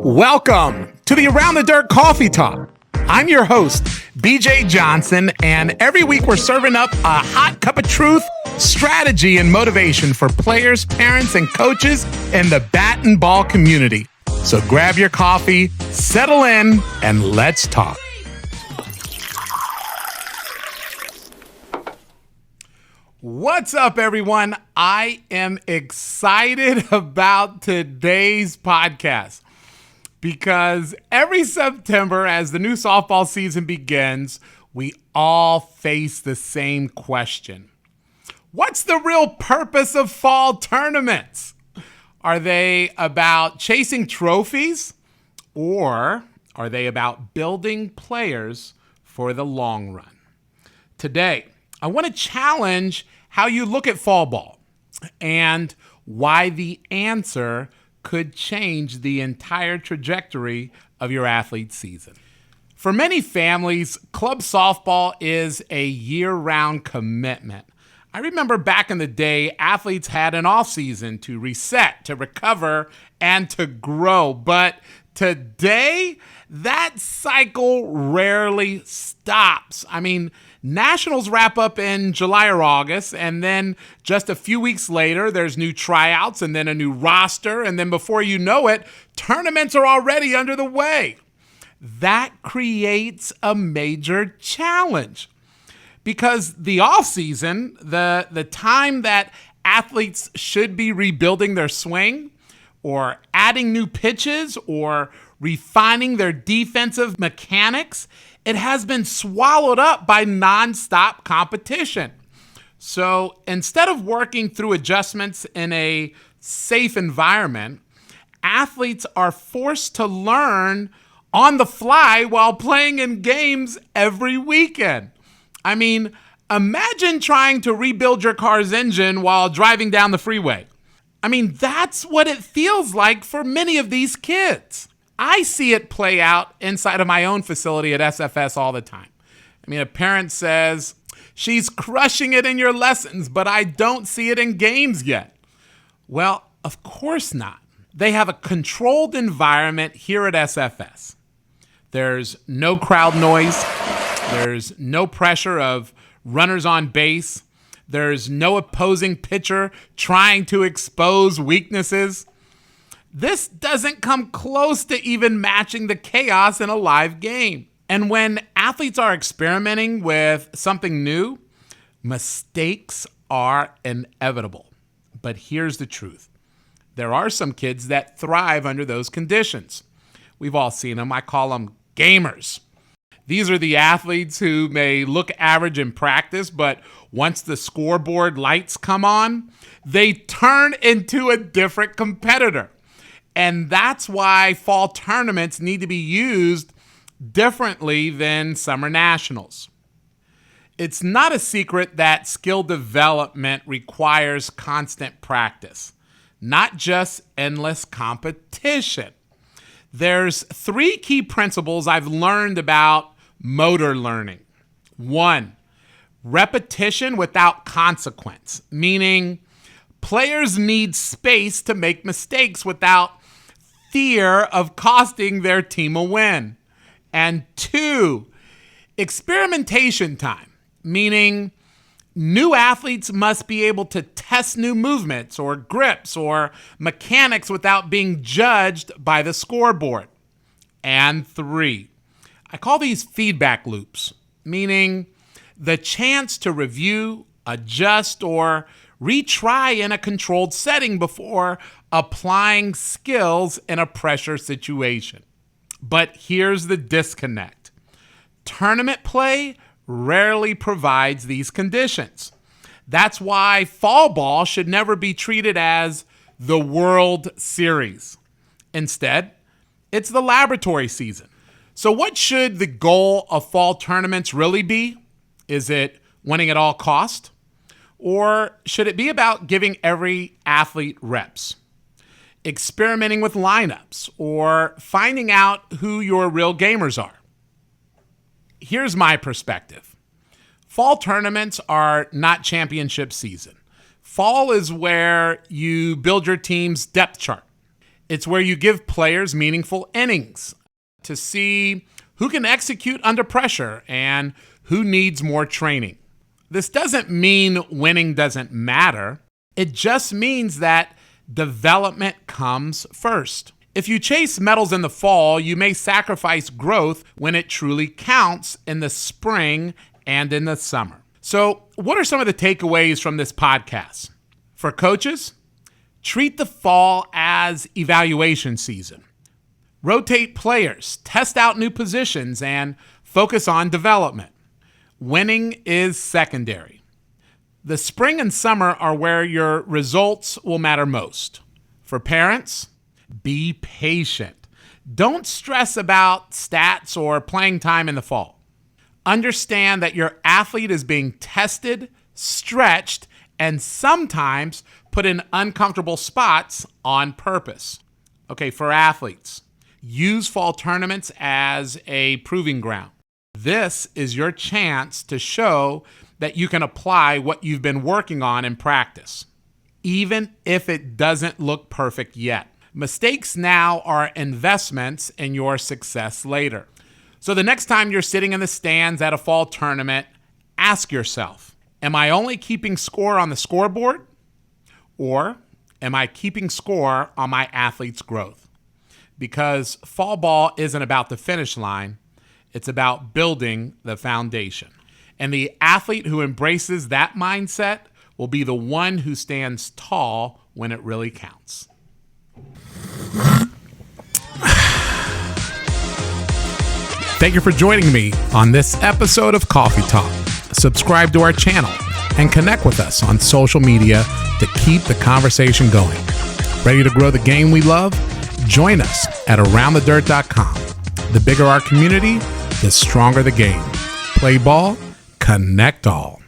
Welcome to the Around the Dirt Coffee Talk. I'm your host, BJ Johnson, and every week we're serving up a hot cup of truth, strategy, and motivation for players, parents, and coaches in the bat and ball community. So grab your coffee, settle in, and let's talk. What's up, everyone? I am excited about today's podcast because every September, as the new softball season begins, we all face the same question. What's the real purpose of fall tournaments? Are they about chasing trophies, or are they about building players for the long run? Today, I want to challenge how you look at fall ball and why the answer could change the entire trajectory of your athlete's season. For many families, club softball is a year-round commitment. I remember back in the day, athletes had an off-season to reset, to recover, and to grow. But today, that cycle rarely stops. Nationals wrap up in July or August, and then just a few weeks later, there's new tryouts and then a new roster, and then before you know it, tournaments are already under the way. That creates a major challenge because the off-season, the time that athletes should be rebuilding their swing or adding new pitches or refining their defensive mechanics, it has been swallowed up by nonstop competition. So instead of working through adjustments in a safe environment, athletes are forced to learn on the fly while playing in games every weekend. Imagine trying to rebuild your car's engine while driving down the freeway. That's what it feels like for many of these kids. I see it play out inside of my own facility at SFS all the time. A parent says, she's crushing it in your lessons, but I don't see it in games yet. Well, of course not. They have a controlled environment here at SFS. There's no crowd noise. There's no pressure of runners on base. There's no opposing pitcher trying to expose weaknesses. This doesn't come close to even matching the chaos in a live game. And when athletes are experimenting with something new, mistakes are inevitable. But here's the truth. There are some kids that thrive under those conditions. We've all seen them. I call them gamers. These are the athletes who may look average in practice, but once the scoreboard lights come on, they turn into a different competitor. And that's why fall tournaments need to be used differently than summer nationals. It's not a secret that skill development requires constant practice, not just endless competition. There's 3 key principles I've learned about motor learning. 1, repetition without consequence, meaning players need space to make mistakes without fear of costing their team a win. And 2, experimentation time, meaning new athletes must be able to test new movements or grips or mechanics without being judged by the scoreboard. And 3, I call these feedback loops, meaning the chance to review, adjust, or retry in a controlled setting before applying skills in a pressure situation. But here's the disconnect. Tournament play rarely provides these conditions. That's why fall ball should never be treated as the World Series. Instead, it's the laboratory season. So what should the goal of fall tournaments really be? Is it winning at all cost? Or should it be about giving every athlete reps, experimenting with lineups, or finding out who your real gamers are? Here's my perspective. Fall tournaments are not championship season. Fall is where you build your team's depth chart. It's where you give players meaningful innings to see who can execute under pressure and who needs more training. This doesn't mean winning doesn't matter. It just means that development comes first. If you chase medals in the fall, you may sacrifice growth when it truly counts in the spring and in the summer. So, what are some of the takeaways from this podcast? For coaches, treat the fall as evaluation season. Rotate players, test out new positions, and focus on development. Winning is secondary. The spring and summer are where your results will matter most. For parents, be patient. Don't stress about stats or playing time in the fall. Understand that your athlete is being tested, stretched, and sometimes put in uncomfortable spots on purpose. Okay, for athletes, use fall tournaments as a proving ground. This is your chance to show that you can apply what you've been working on in practice, even if it doesn't look perfect yet. Mistakes now are investments in your success later. So the next time you're sitting in the stands at a fall tournament, ask yourself, am I only keeping score on the scoreboard? Or am I keeping score on my athlete's growth? Because fall ball isn't about the finish line, it's about building the foundation. And the athlete who embraces that mindset will be the one who stands tall when it really counts. Thank you for joining me on this episode of Coffee Talk. Subscribe to our channel and connect with us on social media to keep the conversation going. Ready to grow the game we love? Join us at aroundthedirt.com. The bigger our community, the stronger the game. Play ball, connect all.